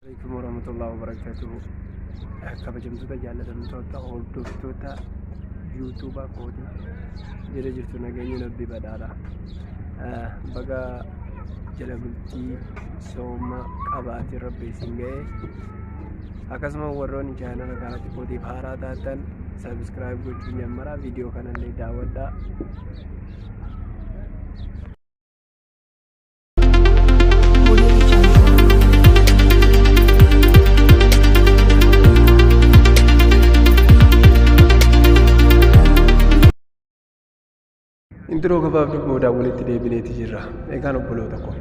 عليكم ورحمة الله وبركاته. kabajamtoota jaallatamtoota hordoftoota yuutuubaa kooti jira jirtu nageenya nabbi badhaadha. Baga jala bultii sooma qabaatee rabbi isin ga'e. Akkasuma warroonni chaanala kanatti kootiif haaraa taatan sabskiraayib gochuun jammaraa viidiyoo kanallee daawwadhaa. Intro gabaabduu boodaa walitti deebineeti jirra. Egaan obboloota koo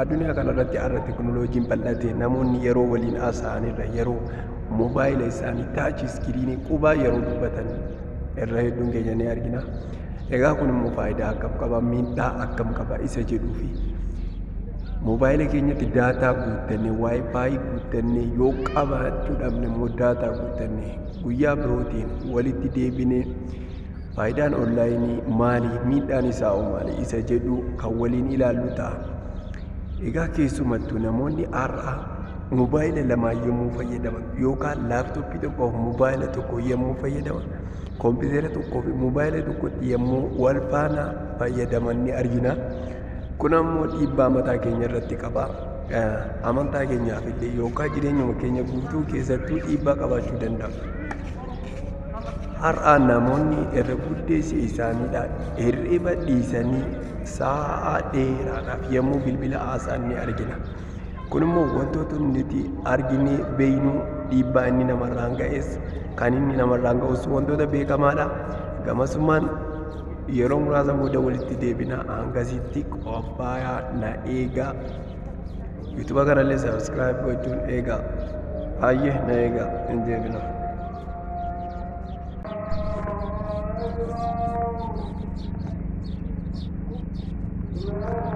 addunyaa kanarratti irratti teknooloojiin bal'ate namoonni yeroo waliin haasa'anirra yeroo moobaayila isaanii taachi iskiriinii qubaa yeroo dubbatan irra hedduun keenya ni argina. Egaa kun immoo faayidaa akkam qaba, miidhaa akkam qaba isa jedhuu fi moobaayila keenyatti daataa guuttannee waayifaayi guuttannee yoo qabaachuu dhabne immoo daataa guuttannee guyyaa birootiin walitti deebinee faayidaan onlaayinii maali, miidhaan isaa maali isa jedhu kan waliin ilaallu ta'a. Egaa keessumattuu namoonni har'a moobaayila lamaa yommuu fayyadaman yookaan laaptooppii tokkoof moobaayila tokko yommuu fayyadaman kompiitara tokkoo fi moobaayila tokkotti yommuu wal faana fayyadaman ni argina. Kun ammoo dhiibbaa mataa keenya irratti qaba. Amantaa keenyaaf illee yookaan jireenyuma keenya guutuu keessattuu dhiibbaa qabaachuu danda'a. Har'a namoonni irra guddeessi isaaniidhaan hirriba dhiisanii sa'a dheeraadhaaf yommuu bilbila haasa'an ni argina. Kun immoo wantoota nuti arginee beeknu dhiibbaa inni namarraan ga'es kan inni namarraan ga'us wantoota beekamaadha. Gamasummaan yeroo muraasa booda walitti deebina. Hangasitti qophaa'aa na eegaa. Yuutuuba kanallee sabskiraayib gochuun eegaa. Baay'ee na eegaa hin deebina. Thank you.